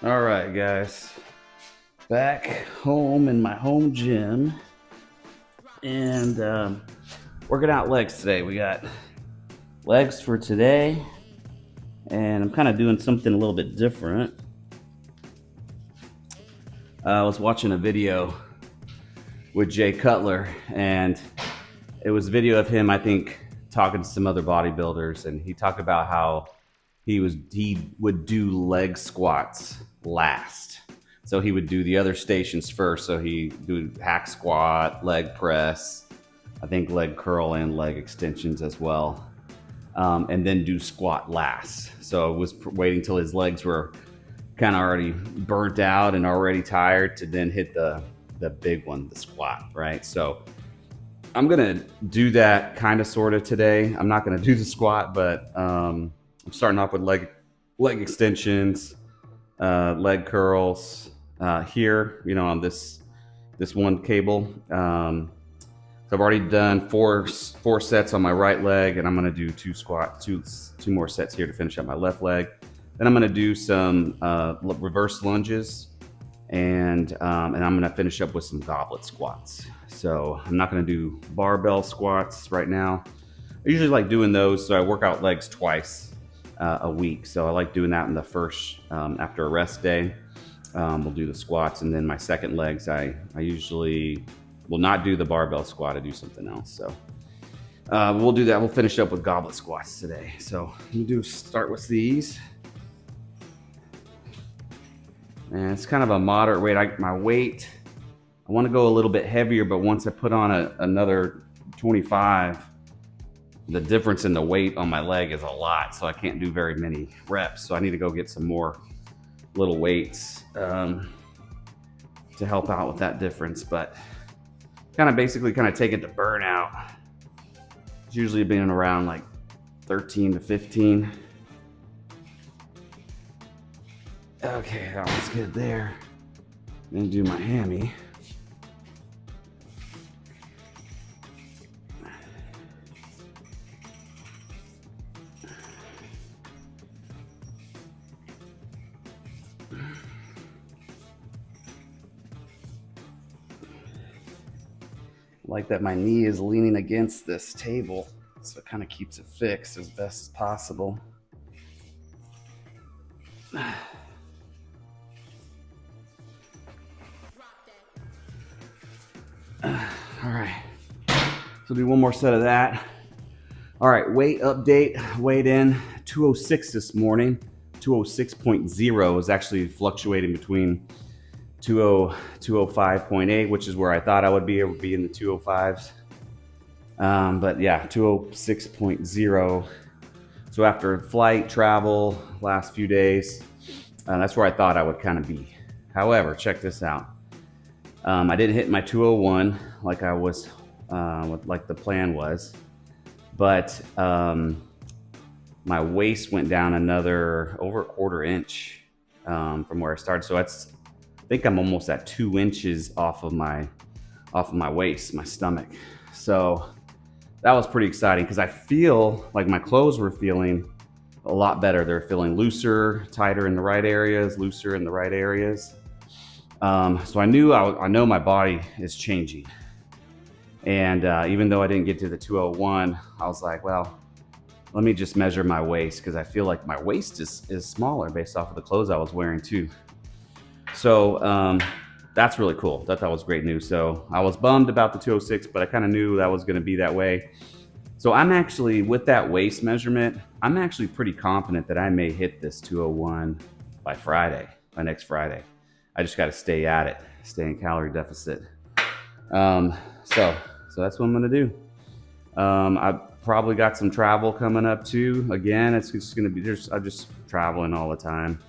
All right, guys. Back home in my home gym and working out legs today. We got legs for today, and I'm kind of doing something a little bit different. I was watching a video with Jay Cutler, and it was a video of him, I think, talking to some other bodybuilders, and he talked about how he would do leg squats last. So he would do the other stations first. So he do hack squat, leg press, I think leg curl and leg extensions as well, and then do squat last. So it was waiting till his legs were kind of already burnt out and already tired to then hit the big one, the squat, right? So I'm gonna do that kind of sort of today. I'm not gonna do the squat, but I'm starting off with leg extensions, leg curls here, on this one cable. So I've already done four sets on my right leg, and I'm gonna do two more sets here to finish up my left leg. Then I'm gonna do some reverse lunges, and I'm gonna finish up with some goblet squats. So I'm not gonna do barbell squats right now. I usually like doing those, so I work out legs twice a week. So I like doing that in the first after a rest day. We'll do the squats, and then my second legs, I usually will not do the barbell squat. I do something else. So we'll do that. We'll finish up with goblet squats today. So start with these. And it's kind of a moderate weight. My weight, I want to go a little bit heavier, but once I put on another 25, the difference in the weight on my leg is a lot, so I can't do very many reps. So I need to go get some more little weights to help out with that difference. But basically take it to burnout. It's usually been around like 13 to 15. Okay, that one's good there. Then do my hammy. Like that my knee is leaning against this table, so it kind of keeps it fixed as best as possible. All right, so do one more set of that. All right, weight update. Weighed in 206 this morning. 206.0 is actually fluctuating between 205.8, which is where I thought I would be. It would be in the 205s. But yeah, 206.0. So after flight, travel, last few days, that's where I thought I would kind of be. However, check this out. I didn't hit my 201 like I was, like the plan was, but my waist went down over a quarter inch from where I started. So I think I'm almost at 2 inches off of my waist, my stomach. So that was pretty exciting because I feel like my clothes were feeling a lot better. They're feeling looser, tighter in the right areas, looser in the right areas. So I know my body is changing. And even though I didn't get to the 201, I was like, well, let me just measure my waist because I feel like my waist is smaller based off of the clothes I was wearing too. So that's really cool. That was great news. So I was bummed about the 206, but I kind of knew that was going to be that way. So I'm actually, with that waist measurement, I'm actually pretty confident that I may hit this 201 by next Friday. I just got to stay at it, stay in calorie deficit. So that's what I'm going to do. I probably got some travel coming up too. Again, it's just going to be I'm just traveling all the time.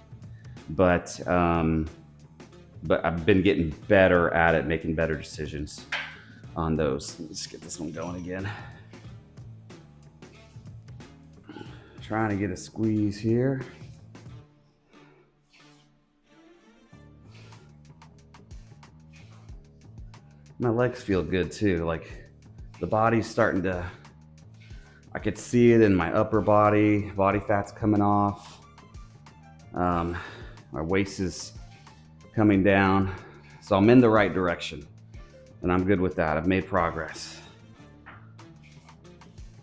But I've been getting better at it, making better decisions on those. Let's get this one going again. Trying to get a squeeze here. My legs feel good too. Like the body's starting to, I could see it in my upper body fat's coming off. My waist is coming down. So I'm in the right direction, and I'm good with that. I've made progress,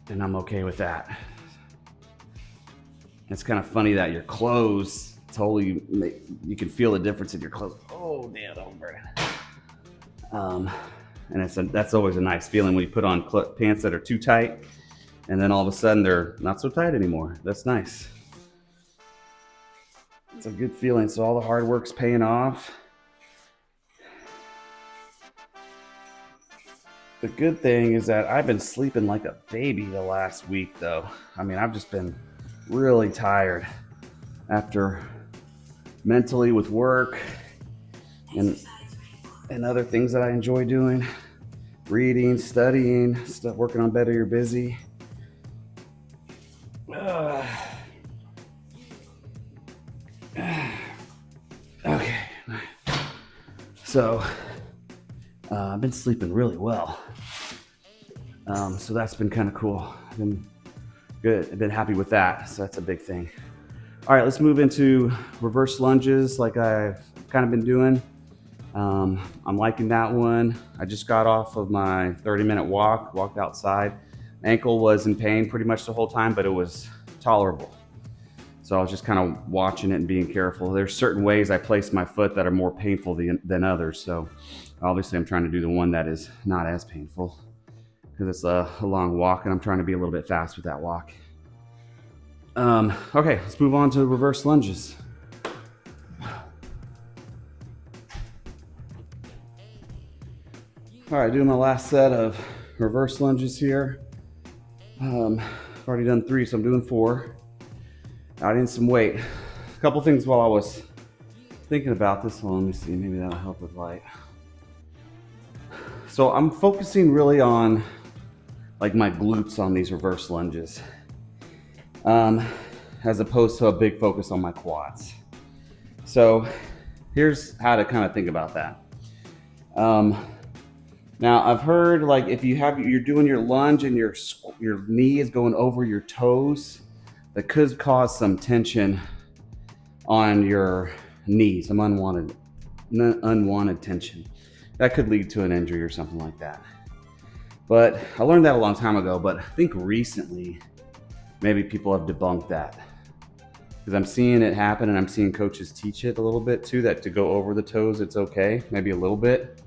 and I'm okay with that. It's kind of funny that your clothes totally you can feel the difference in your clothes. Oh, damn, don't burn it. And that's always a nice feeling when you put on pants that are too tight, and then all of a sudden they're not so tight anymore. That's nice. It's a good feeling. So all the hard work's paying off. The good thing is that I've been sleeping like a baby the last week, though. I mean, I've just been really tired after mentally with work and other things that I enjoy doing. Reading, studying, stuff, working on Better You're Busy. Okay. So, I've been sleeping really well. So that's been kind of cool. I've been good. I've been happy with that. So that's a big thing. All right, let's move into reverse lunges like I've kind of been doing. I'm liking that one. I just got off of my 30-minute walked outside. Ankle was in pain pretty much the whole time, but it was tolerable. So I was just kind of watching it and being careful. There's certain ways I place my foot that are more painful than others. So obviously I'm trying to do the one that is not as painful because it's a long walk and I'm trying to be a little bit fast with that walk. Okay, let's move on to reverse lunges. All right, doing my last set of reverse lunges here. I've already done 3, so I'm doing 4. Adding some weight. A couple things while I was thinking about this one. Let me see, maybe that'll help with light. So I'm focusing really on like my glutes on these reverse lunges, as opposed to a big focus on my quads. So here's how to kind of think about that. Now I've heard like if you're doing your lunge and your knee is going over your toes, that could cause some tension on your knee, some unwanted tension. That could lead to an injury or something like that. But I learned that a long time ago, but I think recently maybe people have debunked that. Because I'm seeing it happen and I'm seeing coaches teach it a little bit too, that to go over the toes, it's okay, maybe a little bit.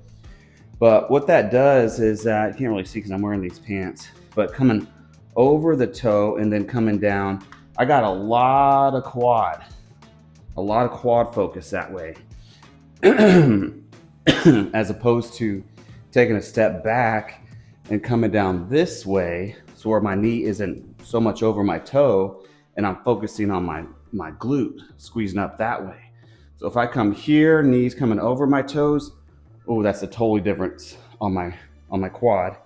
But what that does is that, you can't really see because I'm wearing these pants, but coming over the toe and then coming down, I got a lot of quad focus that way. As opposed to taking a step back and coming down this way, so where my knee isn't so much over my toe and I'm focusing on my glute, squeezing up that way. So if I come here, knees coming over my toes, oh, that's a totally difference on my quad,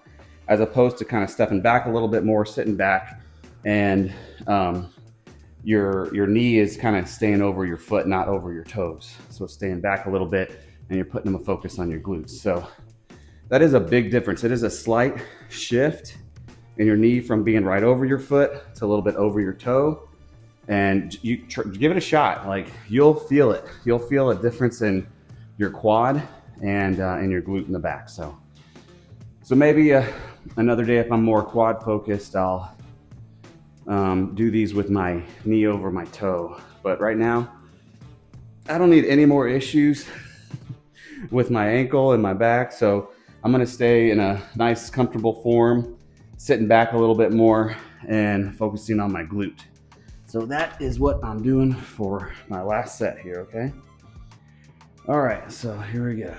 as opposed to kind of stepping back a little bit more, sitting back, and your knee is kind of staying over your foot, not over your toes. So it's staying back a little bit, and you're putting a focus on your glutes. So that is a big difference. It is a slight shift in your knee from being right over your foot to a little bit over your toe. And you give it a shot. Like you'll feel it. You'll feel a difference in your quad and in your glute in the back. So maybe another day, if I'm more quad focused, I'll do these with my knee over my toe. But right now, I don't need any more issues with my ankle and my back. So I'm gonna stay in a nice, comfortable form, sitting back a little bit more and focusing on my glute. So that is what I'm doing for my last set here, okay? All right, so here we go.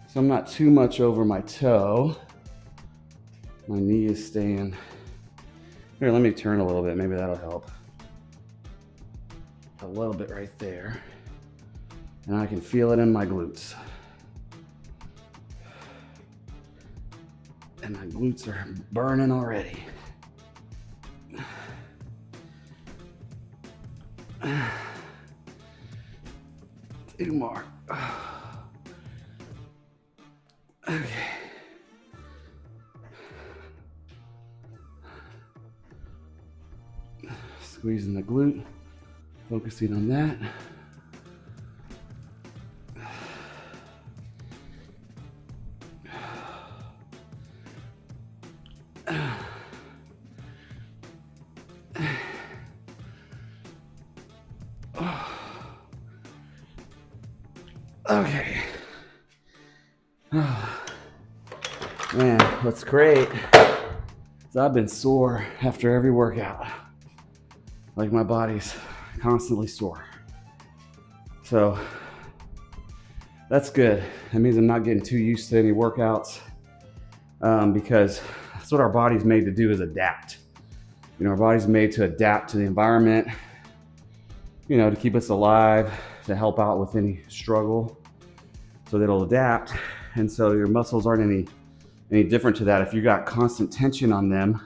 So I'm not too much over my toe. My knee is staying. Here, let me turn a little bit, maybe that'll help. A little bit right there. And I can feel it in my glutes. And my glutes are burning already. Two more. Okay. Squeezing the glute, Focusing on that. Okay. Man, what's great is I've been sore after every workout. Like my body's constantly sore. So that's good. That means I'm not getting too used to any workouts because that's what our body's made to do, is adapt. You know, our body's made to adapt to the environment, you know, to keep us alive, to help out with any struggle. So it'll adapt. And so your muscles aren't any different to that. If you got constant tension on them,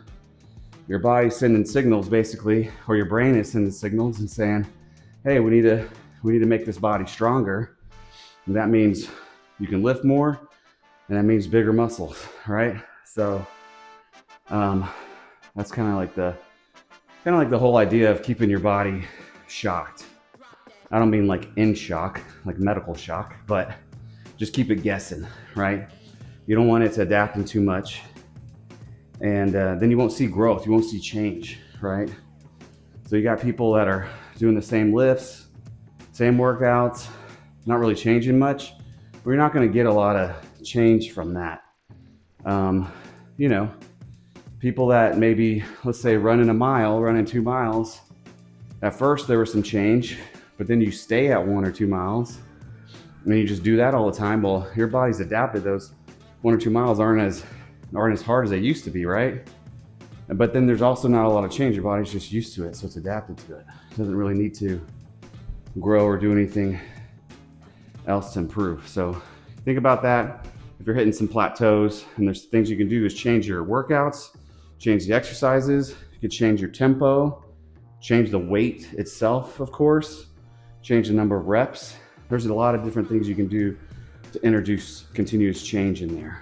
your body's sending signals basically, or your brain is sending signals and saying, hey, we need to make this body stronger. And that means you can lift more, and that means bigger muscles, right? So that's kind of like the whole idea of keeping your body shocked. I don't mean like in shock, like medical shock, but just keep it guessing, right? You don't want it to adapt in too much, and then you won't see growth, you won't see change, right? So you got people that are doing the same lifts, same workouts, not really changing much, but you're not going to get a lot of change from that. You know, people that maybe, let's say, running 2 miles, at first there was some change, but then you stay at 1 or 2 miles, and you just do that all the time. Well, your body's adapted. Those 1 or 2 miles aren't as hard as they used to be, right? But then there's also not a lot of change. Your body's just used to it, so it's adapted to it. It doesn't really need to grow or do anything else to improve. So think about that. If you're hitting some plateaus, and there's things you can do, is change your workouts, change the exercises. You can change your tempo, change the weight itself, of course, change the number of reps. There's a lot of different things you can do to introduce continuous change in there.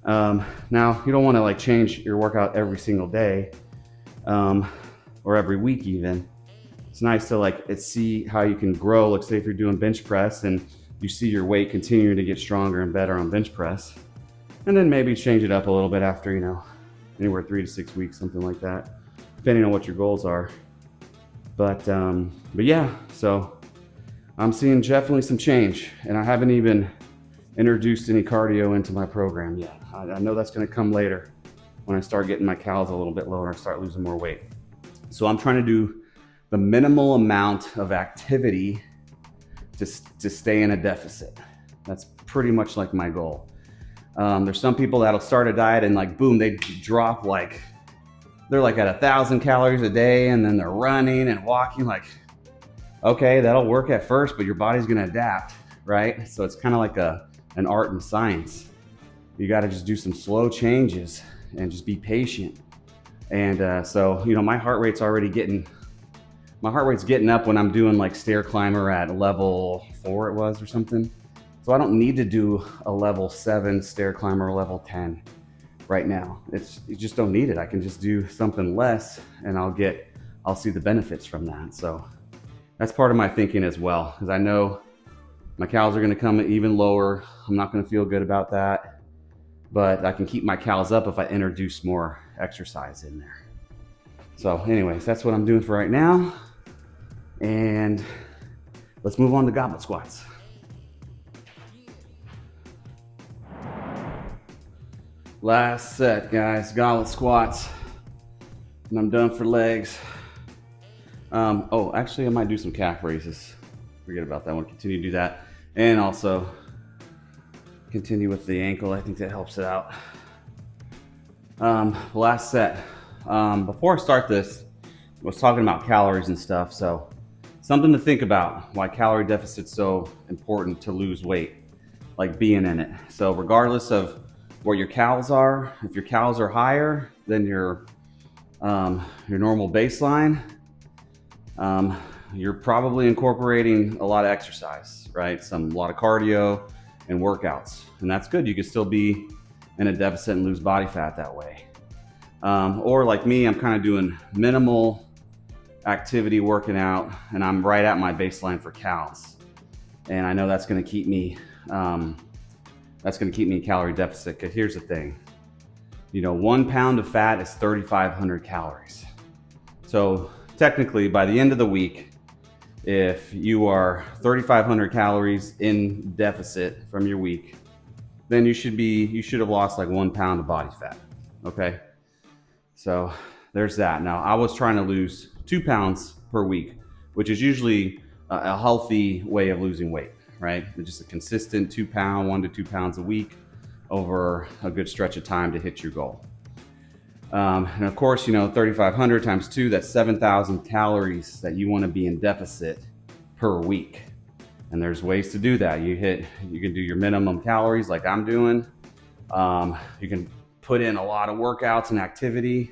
Now, you don't want to like change your workout every single day or every week even. It's nice to like see how you can grow. Like say if you're doing bench press and you see your weight continuing to get stronger and better on bench press, and then maybe change it up a little bit after, you know, anywhere 3 to 6 weeks, something like that, depending on what your goals are. But yeah, so I'm seeing definitely some change, and I haven't even introduced any cardio into my program yet. I know that's going to come later when I start getting my calories a little bit lower and I start losing more weight. So I'm trying to do the minimal amount of activity to stay in a deficit. That's pretty much like my goal. There's some people that'll start a diet and like boom, they drop like they're like at 1,000 calories a day, and then they're running and walking. Like, okay, that'll work at first, but your body's going to adapt, right? So it's kind of like an art and science. You got to just do some slow changes and just be patient. And so, you know, my heart rate's getting up when I'm doing like stair climber at level 4 it was or something. So I don't need to do a level 7 stair climber, level 10 right now. You just don't need it. I can just do something less and I'll see the benefits from that. So that's part of my thinking as well, because I know my calories are going to come even lower. I'm not going to feel good about that, but I can keep my calories up if I introduce more exercise in there. So anyways, that's what I'm doing for right now. And let's move on to goblet squats. Last set, guys, goblet squats. And I'm done for legs. Oh, actually, I might do some calf raises. Forget about that. I want to continue to do that. And also continue with the ankle. I think that helps it out. Last set. Before I start this, I was talking about calories and stuff. So something to think about, why calorie deficit's so important to lose weight, like being in it. So regardless of where your calories are, if your calories are higher than your normal baseline, you're probably incorporating a lot of exercise, right? A lot of cardio and workouts, and that's good. You can still be in a deficit and lose body fat that way. Or like me, I'm kind of doing minimal activity working out, and I'm right at my baseline for calories. And I know that's going to keep me in calorie deficit. Because here's the thing, 1 pound of fat is 3,500 calories. So technically, by the end of the week, if you are 3,500 calories in deficit from your week, then you should have lost like 1 pound of body fat. Okay, so there's that. Now I was trying to lose 2 pounds per week, which is usually a healthy way of losing weight, right? Just a consistent 1 to 2 pounds a week over a good stretch of time to hit your goal. And of course, 3,500 times 2, that's 7,000 calories that you want to be in deficit per week. And there's ways to do that. You can do your minimum calories like I'm doing. You can put in a lot of workouts and activity.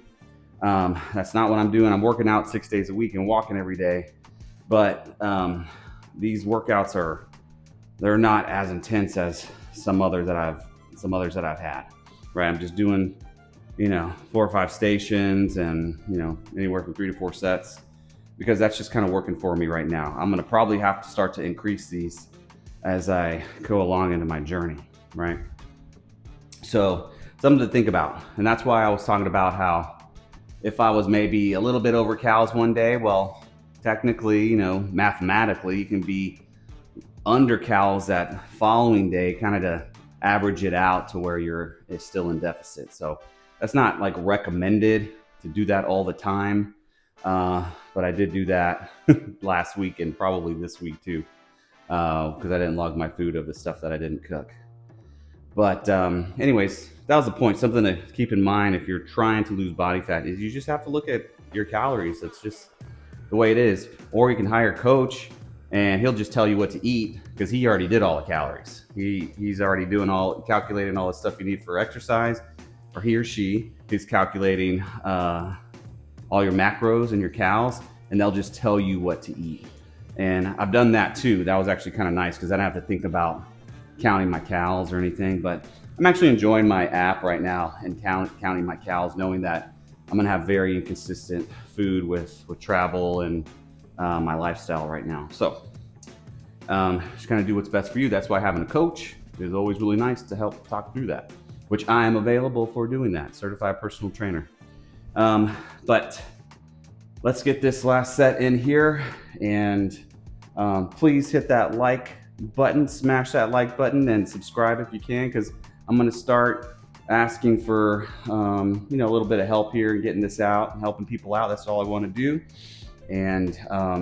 That's not what I'm doing. I'm working out 6 days a week and walking every day. But these workouts they're not as intense as some others that I've had. Right? I'm just doing 4 or 5 stations and anywhere from 3 to 4 sets, because that's just kind of working for me right now. I'm going to probably have to start to increase these as I go along into my journey, right? So something to think about. And that's why I was talking about how if I was maybe a little bit over calories one day, well, technically, mathematically, you can be under calories that following day, kind of to average it out to where it's still in deficit. So that's not like recommended to do that all the time. But I did do that last week and probably this week too, because I didn't log my food of the stuff that I didn't cook. But anyways, that was the point. Something to keep in mind if you're trying to lose body fat is you just have to look at your calories. That's just the way it is. Or you can hire a coach and he'll just tell you what to eat because he already did all the calories. He's already calculating all the stuff you need for exercise, or he or she is calculating all your macros and your calories, and they'll just tell you what to eat. And I've done that too. That was actually kind of nice because I don't have to think about counting my calories or anything. But I'm actually enjoying my app right now and counting my calories, knowing that I'm gonna have very inconsistent food with travel and my lifestyle right now. So just kind of do what's best for you. That's why having a coach is always really nice to help talk through that, which I am available for doing that, certified personal trainer. But let's get this last set in here, and please hit that like button, smash that like button, and subscribe if you can, because I'm going to start asking for a little bit of help here and getting this out and helping people out. That's all I want to do, and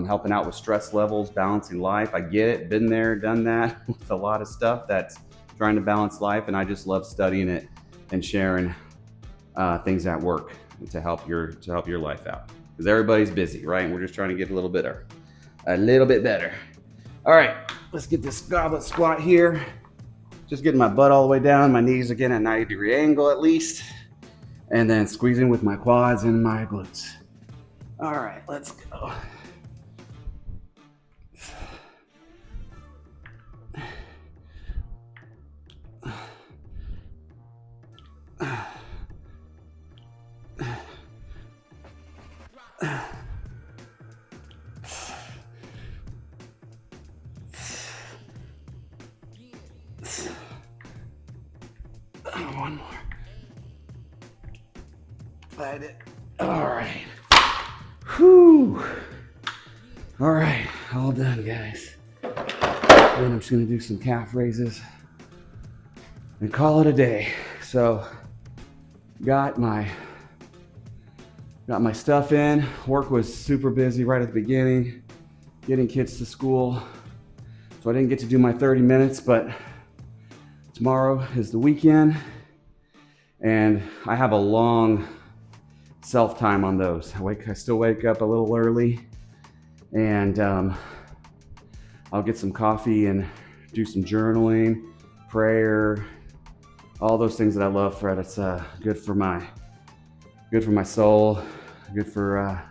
helping out with stress levels, balancing life. I get it, been there, done that with a lot of stuff that's trying to balance life, and I just love studying it and sharing things at work to help your life out, because everybody's busy, right? And we're just trying to get a little bit better. All right, let's get this goblet squat here. Just getting my butt all the way down, my knees again at 90-degree angle at least, and then squeezing with my quads and my glutes. All right, let's go. One more. Fight it. All right. Whew. All right, all done, guys. Then I'm just gonna do some calf raises and call it a day. So, got my stuff in. Work was super busy right at the beginning, getting kids to school. So I didn't get to do my 30 minutes, but tomorrow is the weekend, and I have a long self time on those. I still wake up a little early, and I'll get some coffee and do some journaling, prayer, all those things that I love, Fred. It's good for my soul, good for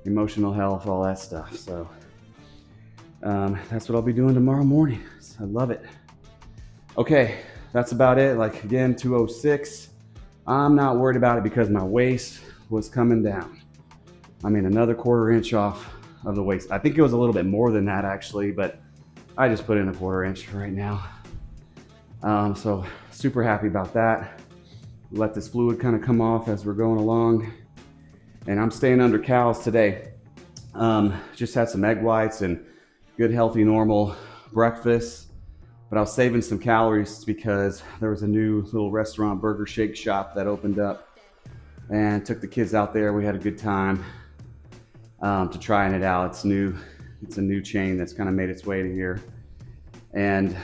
emotional health, all that stuff. So that's what I'll be doing tomorrow morning. I love it. Okay, that's about it. Like, again, 206. I'm not worried about it because my waist was coming down. I mean, another 1/4 inch off of the waist. I think it was a little bit more than that actually, but I just put in a 1/4 inch right now. So super happy about that. Let this fluid kind of come off as we're going along. And I'm staying under calories today. Just had some egg whites and good, healthy, normal breakfast. But I was saving some calories because there was a new little restaurant, Burger Shake Shop, that opened up, and took the kids out there. We had a good time to trying it out. It's new. It's a new chain that's kind of made its way to here. And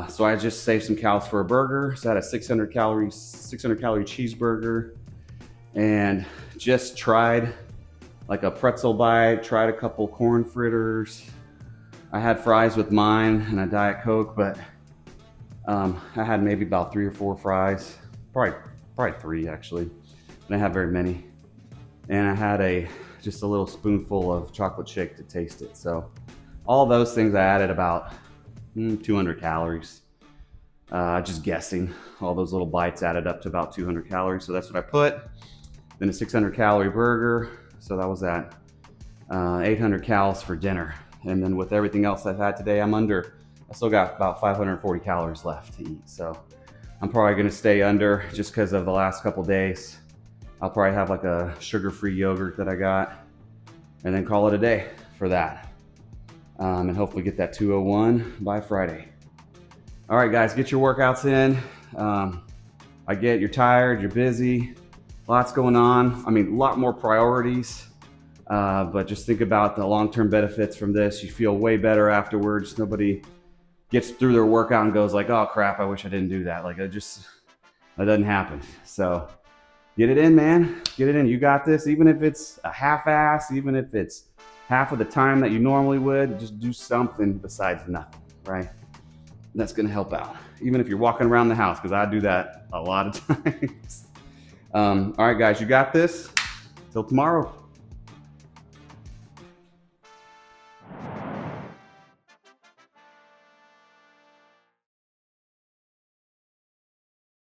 so I just saved some calories for a burger. So I had a 600 calorie cheeseburger, and just tried like a pretzel bite, tried a couple corn fritters. I had fries with mine and a Diet Coke, but I had maybe about 3 or 4 fries, probably 3 actually. I didn't have very many. And I had just a little spoonful of chocolate shake to taste it. So all those things I added about 200 calories. Just guessing. All those little bites added up to about 200 calories. So that's what I put. Then a 600 calorie burger. So that was at 800 calories for dinner. And then with everything else I've had today, I still got about 540 calories left to eat. So I'm probably gonna stay under just because of the last couple days. I'll probably have like a sugar-free yogurt that I got and then call it a day for that. And hopefully get that 201 by Friday. All right, guys, get your workouts in. I get you're tired, you're busy, lots going on. I mean, a lot more priorities. But just think about the long-term benefits from this. You feel way better afterwards. Nobody gets through their workout and goes like, oh crap, I wish I didn't do that. Like that doesn't happen. So get it in, man. Get it in. You got this. Even if it's a half-ass, even if it's half of the time that you normally would, just do something besides nothing, right? That's gonna help out. Even if you're walking around the house, because I do that a lot of times. All right, guys, you got this. Till tomorrow.